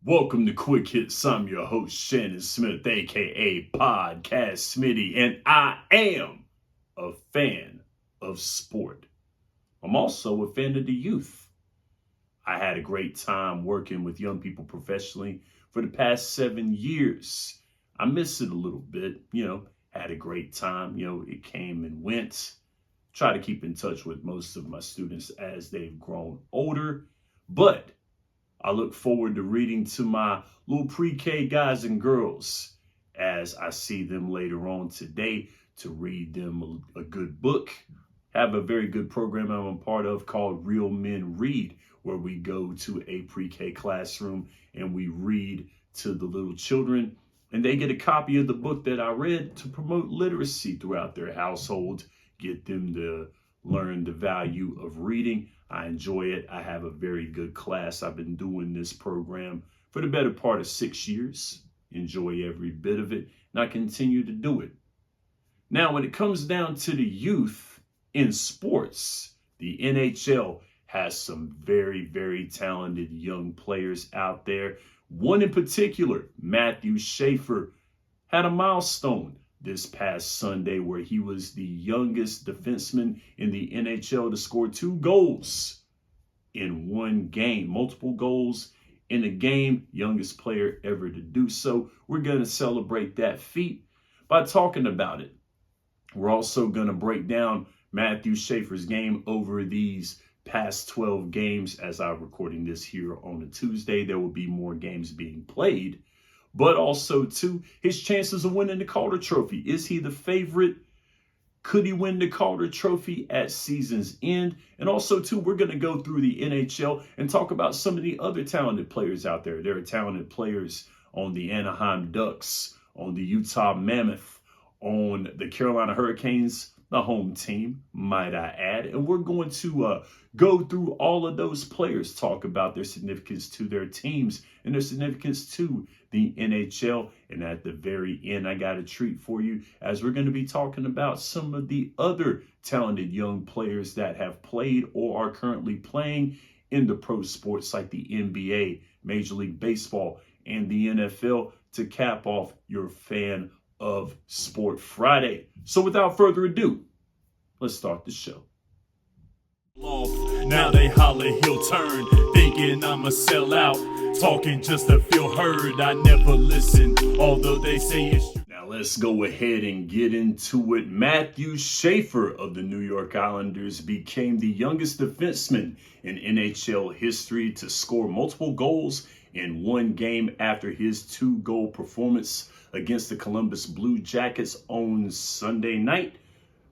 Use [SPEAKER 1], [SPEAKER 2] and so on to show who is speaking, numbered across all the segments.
[SPEAKER 1] Welcome to Quick Hits. I'm your host, Shannon Smith, aka Podcast Smitty, and I am a fan of sport. I'm also a fan of the youth. I had a great time working with young people professionally for the past 7 years. I miss it a little bit, had a great time. It came and went. Try to keep in touch with most of my students as they've grown older, but I look forward to reading to my little pre-K guys and girls as I see them later on today to read them a good book. Have a very good program I'm a part of called Real Men Read, where we go to a pre-K classroom and we read to the little children, and they get a copy of the book that I read to promote literacy throughout their household, get them to learn the value of reading. I enjoy it. I have a very good class. I've been doing this program for the better part of 6 years. Enjoy every bit of it, and I continue to do it. Now, when it comes down to the youth in sports, the NHL has some very, very talented young players out there. One in particular, Matthew Schaefer, had a milestone this past Sunday where he was the youngest defenseman in the NHL to score 2 goals in one game. Multiple goals in a game, youngest player ever to do so. We're going to celebrate that feat by talking about it. We're also going to break down Matthew Schaefer's game over these past 12 games. As I'm recording this here on a Tuesday, there will be more games being played. But also, too, his chances of winning the Calder Trophy. Is he the favorite? Could he win the Calder Trophy at season's end? And also, too, we're going to go through the NHL and talk about some of the other talented players out there. There are talented players on the Anaheim Ducks, on the Utah Mammoth, on the Carolina Hurricanes, the home team, might I add. And we're going to go through all of those players, talk about their significance to their teams and their significance to the NHL. And at the very end, I got a treat for you as we're going to be talking about some of the other talented young players that have played or are currently playing in the pro sports like the NBA, Major League Baseball, and the NFL to cap off your Fan of Sport Friday. So without further ado, let's start the show.
[SPEAKER 2] Now they holler he'll turn, thinking I'ma sell out, talking just to feel heard. I never listen, although they say it's true.
[SPEAKER 1] Now let's go ahead and get into it. Matthew Schaefer of the New York Islanders became the youngest defenseman in NHL history to score multiple goals in one game after his 2-goal performance against the Columbus Blue Jackets on Sunday night,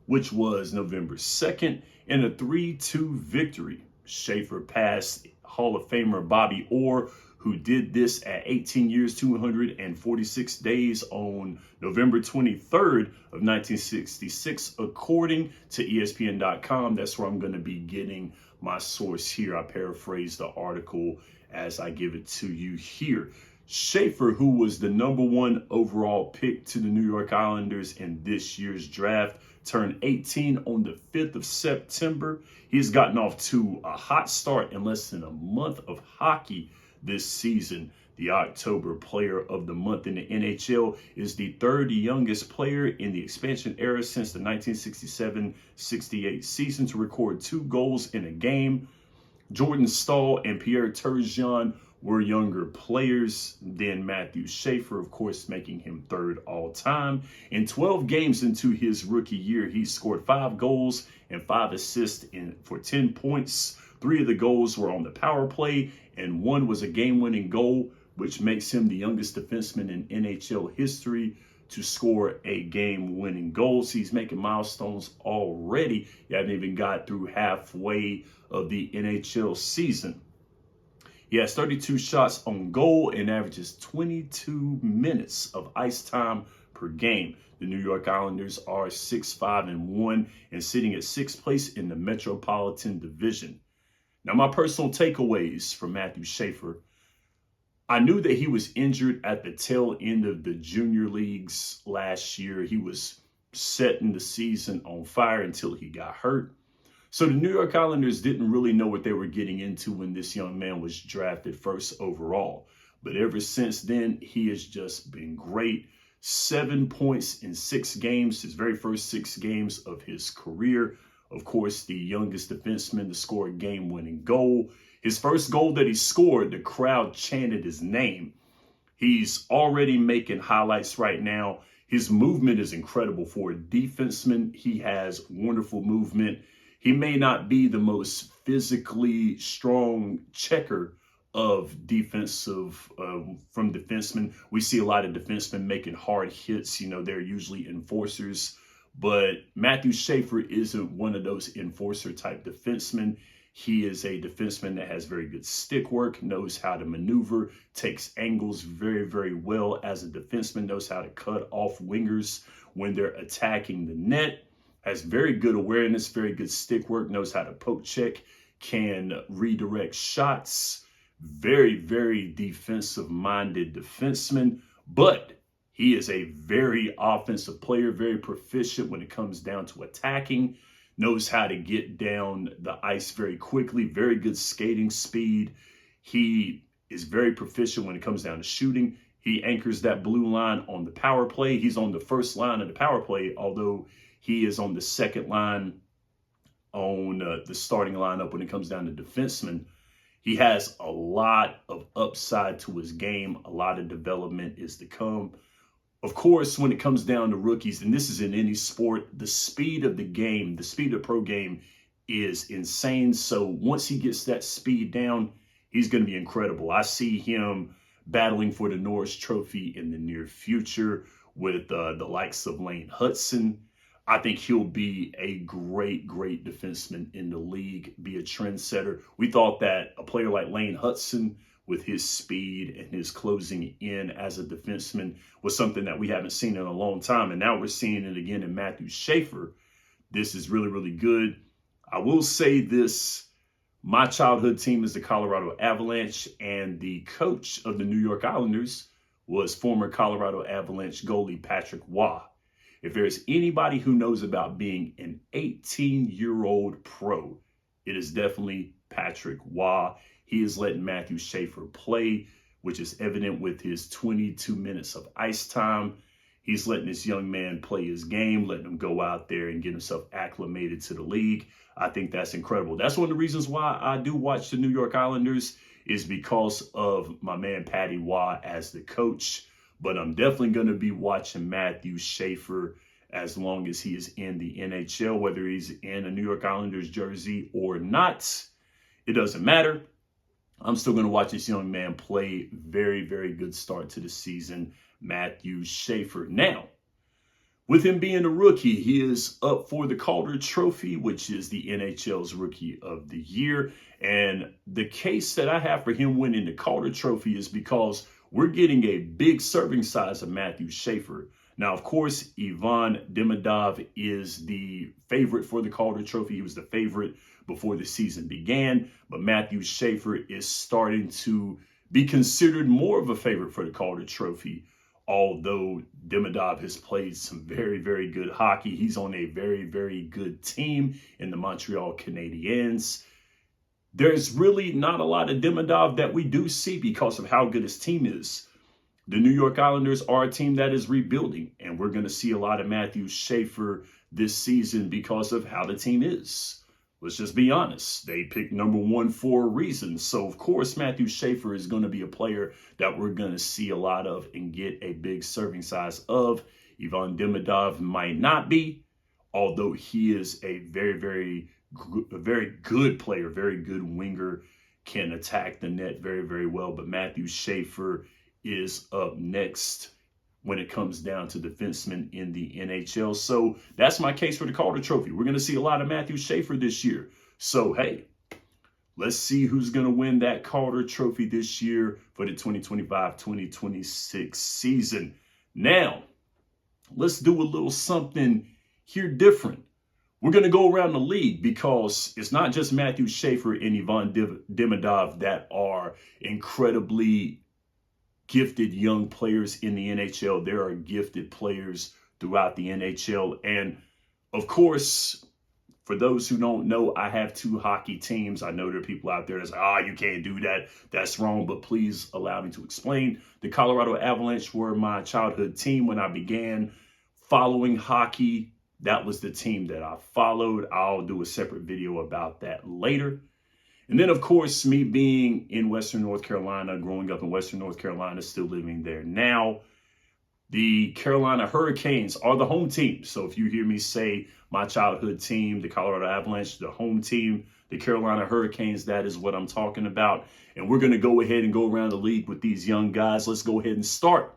[SPEAKER 1] which was November 2nd, in a 3-2 victory. Schaefer passed Hall of Famer Bobby Orr, who did this at 18 years, 246 days on November 23rd of 1966, according to ESPN.com. That's where I'm going to be getting my source here. I paraphrase the article as I give it to you here. Schaefer, who was the number 1 overall pick to the New York Islanders in this year's draft, turned 18 on the 5th of September. He's gotten off to a hot start in less than a month of hockey this season. The October Player of the Month in the NHL is the 3rd youngest player in the expansion era since the 1967-68 season to record 2 goals in a game. Jordan Stahl and Pierre Turgeon were younger players than Matthew Schaefer, of course, making him 3rd all time. In 12 games into his rookie year, he scored 5 goals and 5 assists for 10 points. 3 of the goals were on the power play, and 1 was a game-winning goal, which makes him the youngest defenseman in NHL history to score a game-winning goal. So he's making milestones already. He hasn't even got through halfway of the NHL season. He has 32 shots on goal and averages 22 minutes of ice time per game. The New York Islanders are 6-5-1 and sitting at 6th place in the Metropolitan Division. Now, my personal takeaways from Matthew Schaefer. I knew that he was injured at the tail end of the junior leagues last year. He was setting the season on fire until he got hurt. So the New York Islanders didn't really know what they were getting into when this young man was drafted 1st overall. But ever since then, he has just been great. 7 points in 6 games, his very first 6 games of his career. Of course, the youngest defenseman to score a game-winning goal. His first goal that he scored, the crowd chanted his name. He's already making highlights right now. His movement is incredible for a defenseman. He has wonderful movement. He may not be the most physically strong checker of defensive from defensemen. We see a lot of defensemen making hard hits. You know, they're usually enforcers. But Matthew Schaefer isn't one of those enforcer type defensemen. He is a defenseman that has very good stick work, knows how to maneuver, takes angles very, very well as a defenseman, knows how to cut off wingers when they're attacking the net, has very good awareness, very good stick work, knows how to poke check, can redirect shots. Very, very defensive-minded defenseman, but he is a very offensive player, very proficient when it comes down to attacking, knows how to get down the ice very quickly, very good skating speed. He is very proficient when it comes down to shooting. He anchors that blue line on the power play. He's on the first line of the power play, although he is on the second line on the starting lineup when it comes down to defensemen. He has a lot of upside to his game. A lot of development is to come. Of course, when it comes down to rookies, and this is in any sport, the speed of the game, the speed of the pro game is insane. So once he gets that speed down, he's going to be incredible. I see him battling for the Norris Trophy in the near future with the likes of Lane Hudson. I think he'll be a great, great defenseman in the league, be a trendsetter. We thought that a player like Lane Hudson, with his speed and his closing in as a defenseman, was something that we haven't seen in a long time. And now we're seeing it again in Matthew Schaefer. This is really, really good. I will say this. My childhood team is the Colorado Avalanche, and the coach of the New York Islanders was former Colorado Avalanche goalie Patrick Waugh. If there's anybody who knows about being an 18-year-old pro, it is definitely Patrick Waugh. He is letting Matthew Schaefer play, which is evident with his 22 minutes of ice time. He's letting this young man play his game, letting him go out there and get himself acclimated to the league. I think that's incredible. That's one of the reasons why I do watch the New York Islanders, is because of my man Patty Waugh as the coach. But I'm definitely going to be watching Matthew Schaefer as long as he is in the NHL, whether he's in a New York Islanders jersey or not. It doesn't matter. I'm still going to watch this young man play. Very, very good start to the season, Matthew Schaefer. Now, with him being a rookie, he is up for the Calder Trophy, which is the NHL's Rookie of the Year. And the case that I have for him winning the Calder Trophy is because we're getting a big serving size of Matthew Schaefer. Now, of course, Ivan Demidov is the favorite for the Calder Trophy. He was the favorite before the season began, but Matthew Schaefer is starting to be considered more of a favorite for the Calder Trophy, although Demidov has played some very, very good hockey. He's on a very, very good team in the Montreal Canadiens. There's really not a lot of Demidov that we do see because of how good his team is. The New York Islanders are a team that is rebuilding, and we're going to see a lot of Matthew Schaefer this season because of how the team is. Let's just be honest. They picked number 1 for a reason. So, of course, Matthew Schaefer is going to be a player that we're going to see a lot of and get a big serving size of. Ivan Demidov might not be, although he is a very, very good player, very good winger, can attack the net very, very well. But Matthew Schaefer is up next when it comes down to defensemen in the NHL. So that's my case for the Calder Trophy. We're going to see a lot of Matthew Schaefer this year. So, hey, let's see who's going to win that Calder Trophy this year for the 2025-2026 season. Now, let's do a little something here different. We're going to go around the league because it's not just Matthew Schaefer and Ivan Demidov that are incredibly gifted young players in the NHL. There are gifted players throughout the NHL. And of course, For those who don't know, I have 2 hockey teams. I know there are people out there that's like, you can't do that. That's wrong. But please allow me to explain. The Colorado Avalanche were my childhood team when I began following hockey. That was the team that I followed. I'll do a separate video about that later. And then, of course, me being in Western North Carolina, growing up in Western North Carolina, still living there now, the Carolina Hurricanes are the home team. So if you hear me say my childhood team, the Colorado Avalanche, the home team, the Carolina Hurricanes, that is what I'm talking about. And we're going to go ahead and go around the league with these young guys. Let's go ahead and start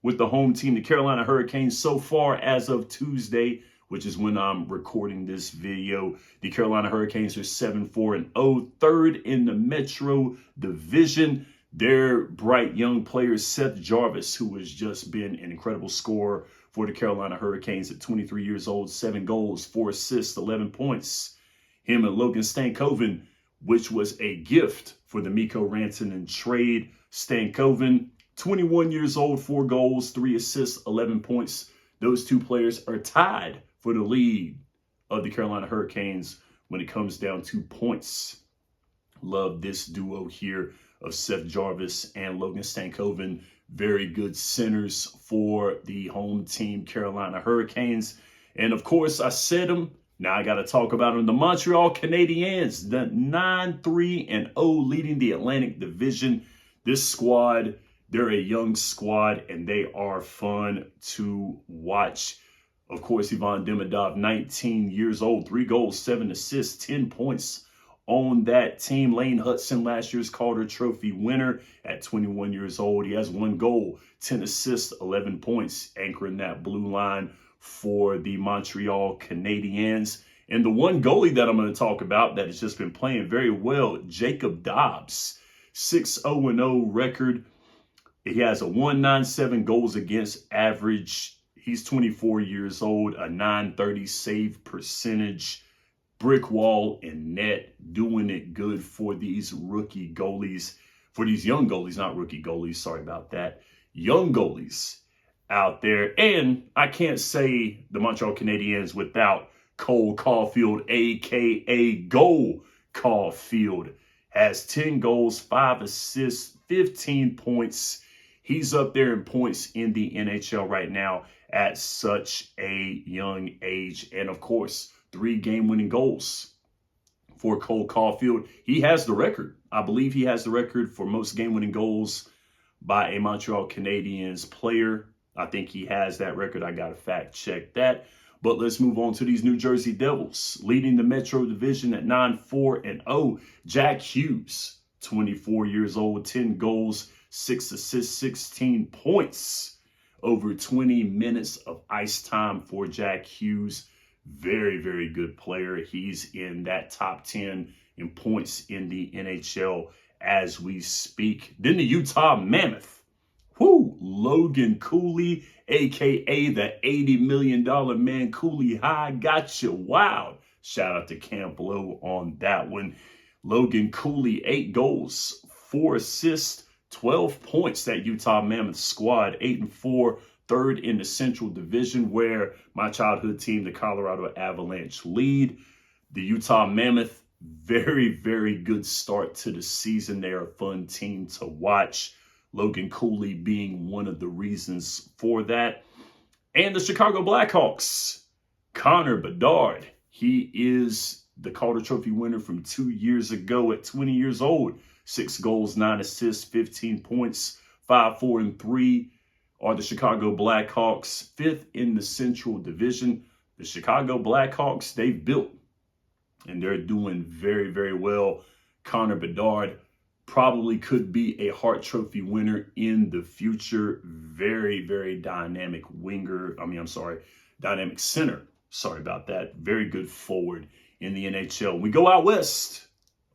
[SPEAKER 1] with the home team, the Carolina Hurricanes. So far as of Tuesday, which is when I'm recording this video, the Carolina Hurricanes are 7-4-0, third in the Metro Division. Their bright young player, Seth Jarvis, who has just been an incredible scorer for the Carolina Hurricanes at 23 years old, 7 goals, 4 assists, 11 points. Him and Logan Stankoven, which was a gift for the Mikko Rantanen trade. Stankoven, 21 years old, 4 goals, 3 assists, 11 points. Those 2 players are tied for the lead of the Carolina Hurricanes when it comes down to points. Love this duo here of Seth Jarvis and Logan Stankoven. Very good centers for the home team, Carolina Hurricanes. And of course, I said them. Now I got to talk about them. The Montreal Canadiens, the 9-3-0 leading the Atlantic Division. This squad, they're a young squad and they are fun to watch. Of course, Ivan Demidov, 19 years old, 3 goals, 7 assists, 10 points on that team. Lane Hudson, last year's Calder Trophy winner at 21 years old. He has 1 goal, 10 assists, 11 points, anchoring that blue line for the Montreal Canadiens. And the one goalie that I'm going to talk about that has just been playing very well, Jacob Dobbs, 6-0-0 record. He has a 197 goals against average. He's 24 years old, a .930 save percentage. Brick wall and net, doing it good for these rookie goalies, for these young goalies, not rookie goalies, sorry about that, young goalies out there. And I can't say the Montreal Canadiens without Cole Caulfield, a.k.a. Goal Caulfield, has 10 goals, 5 assists, 15 points. He's up there in points in the NHL right now at such a young age. And of course, 3 game-winning goals for Cole Caulfield. He has the record. I believe he has the record for most game-winning goals by a Montreal Canadiens player. I think he has that record. I got to fact check that. But let's move on to these New Jersey Devils. Leading the Metro Division at 9-4-0, Jack Hughes, 24 years old, 10 goals, 6 assists, 16 points. Over 20 minutes of ice time for Jack Hughes. Very, very good player. He's in that top 10 in points in the NHL as we speak. Then the Utah Mammoth. Logan Cooley, a.k.a. the $80 million man. Cooley High got you wild. Shout out to Camp Low on that one. Logan Cooley, 8 goals, 4 assists, 12 points. That Utah Mammoth squad, 8-4. Third in the Central Division, where my childhood team, the Colorado Avalanche, lead. The Utah Mammoth, very, very good start to the season. They're a fun team to watch. Logan Cooley being one of the reasons for that. And the Chicago Blackhawks, Connor Bedard. He is the Calder Trophy winner from 2 years ago at 20 years old. 6 goals, 9 assists, 15 points, 5-4-3. Are the Chicago Blackhawks, 5th in the Central Division. The Chicago Blackhawks, they've built, and they're doing very, very well. Connor Bedard probably could be a Hart Trophy winner in the future. Very, very dynamic dynamic center. Sorry about that. Very good forward in the NHL. We go out west,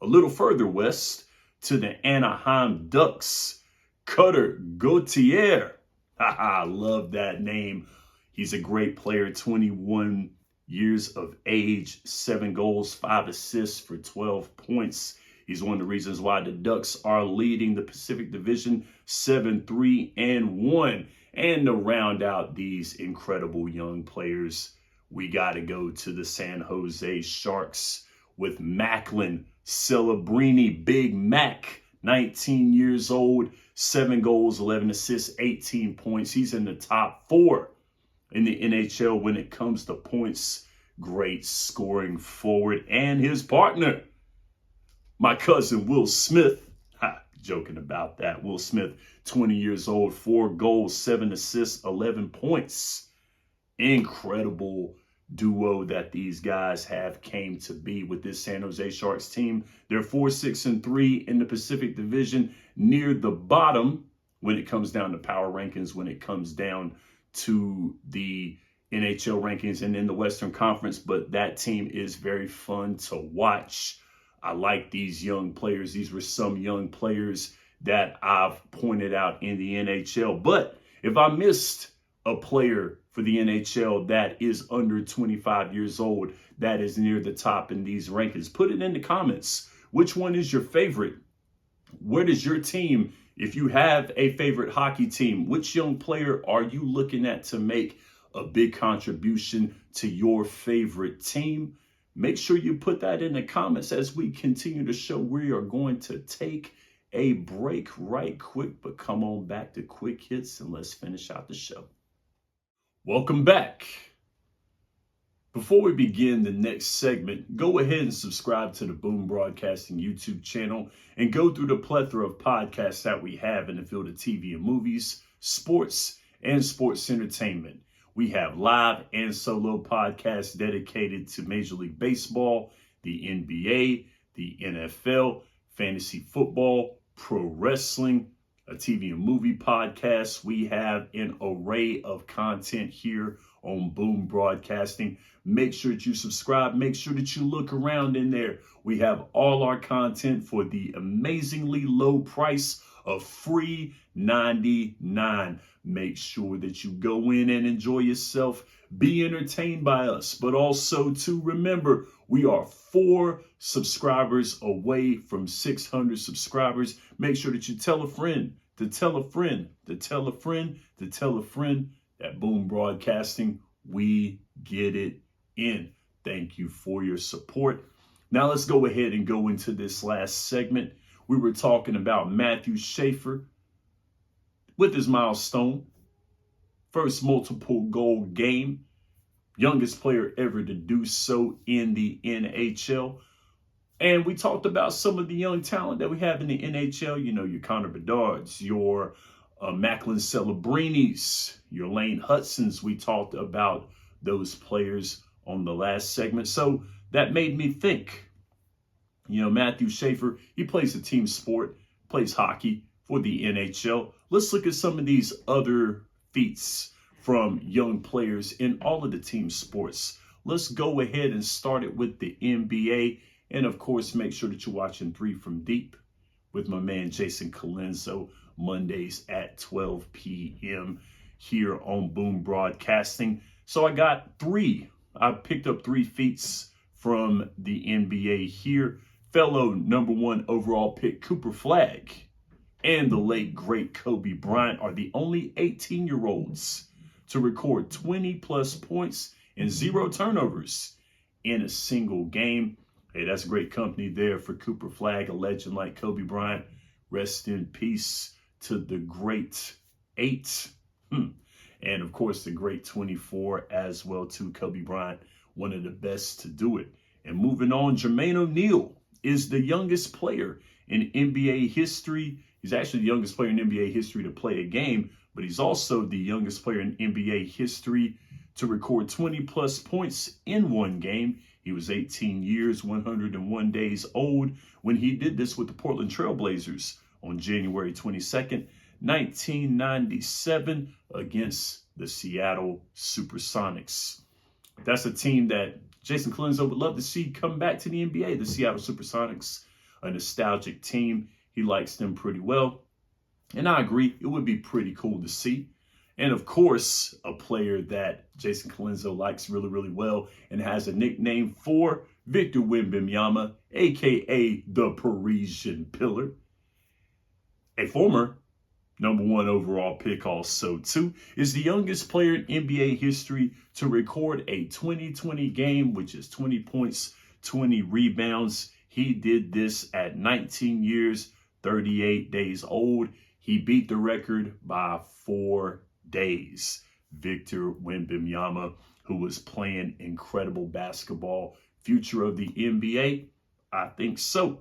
[SPEAKER 1] a little further west, to the Anaheim Ducks. Cutter Gauthier. I love that name. He's a great player, 21 years of age, 7 goals, 5 assists for 12 points. He's one of the reasons why the Ducks are leading the Pacific Division 7-3-1. And to round out these incredible young players, we got to go to the San Jose Sharks with Macklin Celebrini, Big Mac, 19 years old, 7 goals, 11 assists, 18 points. He's in the top 4 in the NHL when it comes to points. Great scoring forward. And his partner, my cousin Will Smith, joking about that. Will Smith, 20 years old, 4 goals, 7 assists, 11 points. Incredible duo that these guys have came to be with this San Jose Sharks team. They're 4-6-3 in the Pacific Division, near the bottom when it comes down to power rankings, when it comes down to the NHL rankings and in the Western Conference. But that team is very fun to watch. I like these young players. These were some young players that I've pointed out in the NHL. But if I missed a player for the NHL that is under 25 years old, that is near the top in these rankings, put it in the comments. Which one is your favorite? Where does your team, if you have a favorite hockey team, which young player are you looking at to make a big contribution to your favorite team? Make sure you put that in the comments as we continue to show. We are going to take a break right quick, but come on back to Quick Hits and let's finish out the show. Welcome back. Before we begin the next segment, go ahead and subscribe to the Boom Broadcasting YouTube channel and go through the plethora of podcasts that we have in the field of TV and movies, sports, and sports entertainment. We have live and solo podcasts dedicated to Major League Baseball, the NBA, the NFL, fantasy football, pro wrestling, a TV and movie podcast. We have an array of content here on Boom Broadcasting. Make sure that you subscribe. Make sure that you look around in there. We have all our content for the amazingly low price of free $99. Make sure that you go in and enjoy yourself. Be entertained by us. But also to remember, we are 4 subscribers away from 600 subscribers. Make sure that you tell a friend, to tell a friend, to tell a friend, to tell a friend that Boom Broadcasting, we get it in. Thank you for your support. Now let's go ahead and go into this last segment. We were talking about Matthew Schaefer with his milestone. First multiple goal game. Youngest player ever to do so in the NHL. And we talked about some of the young talent that we have in the NHL. You know, your Connor Bedards, your Macklin Celebrinis, your Lane Hudsons. We talked about those players on the last segment. So that made me think, you know, Matthew Schaefer, he plays a team sport, plays hockey for the NHL. Let's look at some of these other feats from young players in all of the team sports. Let's go ahead and start it with the NBA. And of course, make sure that you're watching 3 from Deep with my man Jason Colenso, Mondays at 12 p.m. here on Boom Broadcasting. So I picked up 3 feats from the NBA here. Fellow number 1 overall pick Cooper Flagg and the late great Kobe Bryant are the only 18-year-olds to record 20-plus points and 0 turnovers in a single game. Hey, that's great company there for Cooper Flagg, a legend like Kobe Bryant. Rest in peace to the great 8. And, of course, the great 24 as well, too. Kobe Bryant, one of the best to do it. And moving on, Jermaine O'Neal is the youngest player in NBA history. He's actually the youngest player in NBA history to play a game, but he's also the youngest player in NBA history to record 20-plus points in one game. He was 18 years, 101 days old when he did this with the Portland Trail Blazers on January 22nd, 1997 against the Seattle Supersonics. That's a team that Jason Colenso would love to see come back to the NBA, the Seattle Supersonics, a nostalgic team. He likes them pretty well. And I agree, it would be pretty cool to see. And of course, a player that Jason Colenso likes really, really well and has a nickname for, Victor Wembanyama, a.k.a. the Parisian Pillar. A former number 1 overall pick also too, is the youngest player in NBA history to record a 20-20 game, which is 20 points, 20 rebounds. He did this at 19 years, 38 days old. He beat the record by 4 days. Victor Wembanyama, who was playing incredible basketball. Future of the NBA? I think so.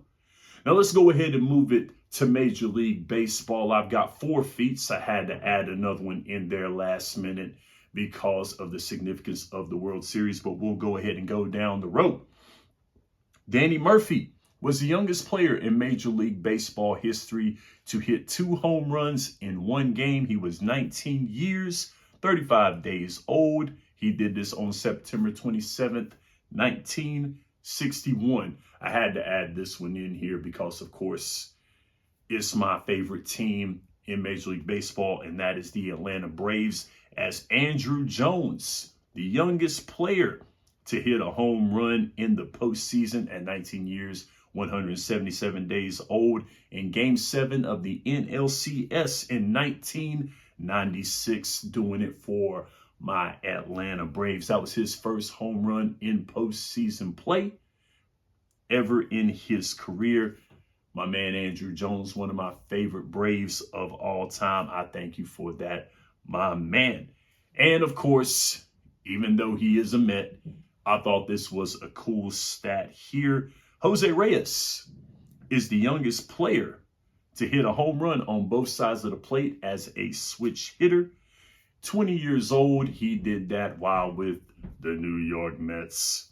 [SPEAKER 1] Now let's go ahead and move it to Major League Baseball. I've got 4 feats. I had to add another one in there last minute because of the significance of the World Series, but we'll go ahead and go down the road. Danny Murphy was the youngest player in Major League Baseball history to hit 2 home runs in 1 game. He was 19 years, 35 days old. He did this on September 27th, 1961. I had to add this one in here because, of course, it's my favorite team in Major League Baseball, and that is the Atlanta Braves, as Andrew Jones, the youngest player to hit a home run in the postseason at 19 years, 177 days old, in Game 7 of the NLCS in 1996, doing it for my Atlanta Braves. That was his first home run in postseason play ever in his career. My man Andrew Jones, one of my favorite Braves of all time. I thank you for that, my man. And of course, even though he is a Met, I thought this was a cool stat here. Jose Reyes is the youngest player to hit a home run on both sides of the plate as a switch hitter. 20 years old, he did that while with the New York Mets.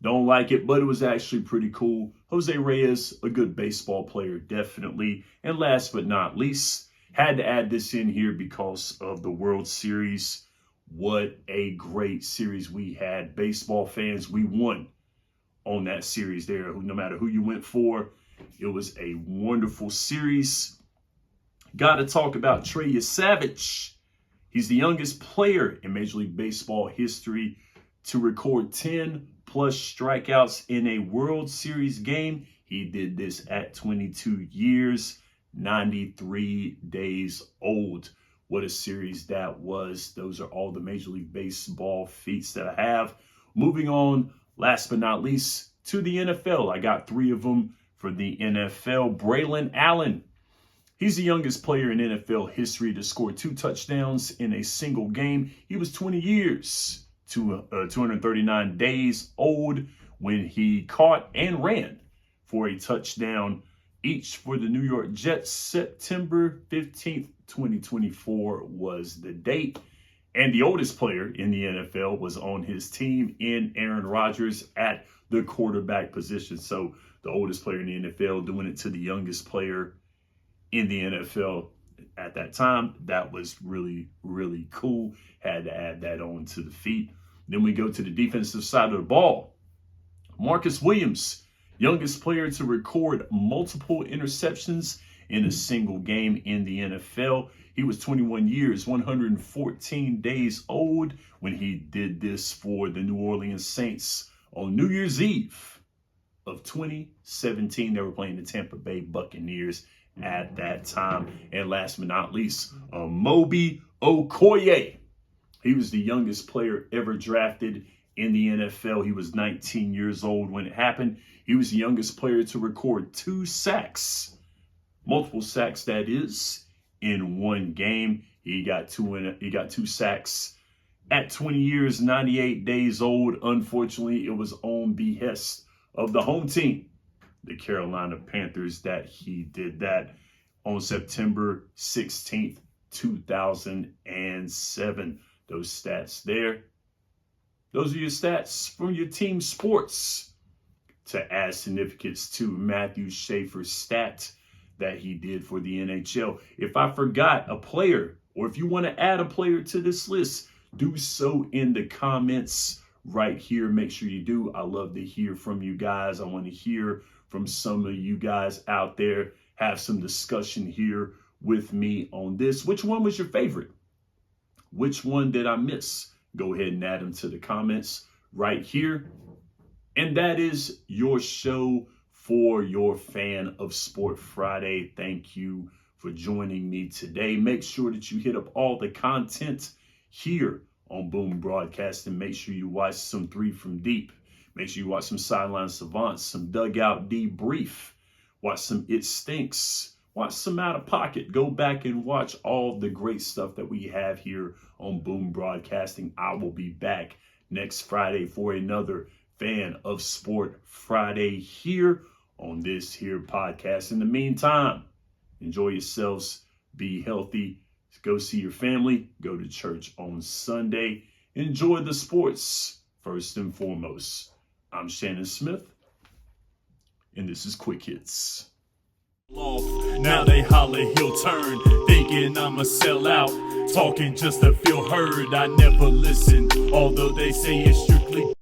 [SPEAKER 1] Don't like it, but it was actually pretty cool. Jose Reyes, a good baseball player, definitely. And last but not least, had to add this in here because of the World Series. What a great series we had. Baseball fans, we won on that series there. No matter who you went for, it was a wonderful series. Got to talk about Trey Savage. He's the youngest player in Major League Baseball history to record 10 plus strikeouts in a World Series game. He did this at 22 years, 93 days old. What a series that was. Those are all the Major League Baseball feats that I have. Moving on, last but not least, to the NFL. I got 3 of them for the NFL. Braylon Allen. He's the youngest player in NFL history to score 2 touchdowns in a single game. He was 20 years to 239 days old when he caught and ran for a touchdown each for the New York Jets. September 15th, 2024 was the date. And the oldest player in the NFL was on his team in Aaron Rodgers at the quarterback position. So the oldest player in the NFL doing it to the youngest player in the NFL at that time. That was really, really cool. Had to add that on to the feat. Then we go to the defensive side of the ball. Marcus Williams, youngest player to record multiple interceptions in a single game in the NFL. He was 21 years, 114 days old when he did this for the New Orleans Saints on New Year's Eve of 2017. They were playing the Tampa Bay Buccaneers at that time. And last but not least, Moby Okoye. He was the youngest player ever drafted in the NFL. He was 19 years old when it happened. He was the youngest player to record 2 sacks, multiple sacks that is, in 1 game. He got 2 sacks at 20 years, 98 days old. Unfortunately, it was on behest of the home team, the Carolina Panthers, that he did that on September 16th, 2007. Those stats there. Those are your stats from your team sports. To add significance to Matthew Schaefer's stat that he did for the NHL. If I forgot a player, or if you want to add a player to this list, do so in the comments right here. Make sure you do. I love to hear from you guys. I want to hear from some of you guys out there. Have some discussion here with me on this. Which one was your favorite? Which one did I miss? Go ahead and add them to the comments right here. And that is your show for your Fan of Sport Friday. Thank you for joining me today. Make sure that you hit up all the content here on Boom Broadcasting. Make sure you watch some Three from Deep. Make sure you watch some Sideline Savants, some Dugout Debrief. Watch some It Stinks. Watch some Out of Pocket. Go back and watch all the great stuff that we have here on Boom Broadcasting. I will be back next Friday for another Fan of Sport Friday here on this here podcast. In the meantime, enjoy yourselves. Be healthy. Go see your family. Go to church on Sunday. Enjoy the sports first and foremost. I'm Shannon Smith, and this is Quick Hits.
[SPEAKER 2] Now they holler he'll turn, thinking I'ma sell out, talking just to feel heard. I never listen, although they say it's strictly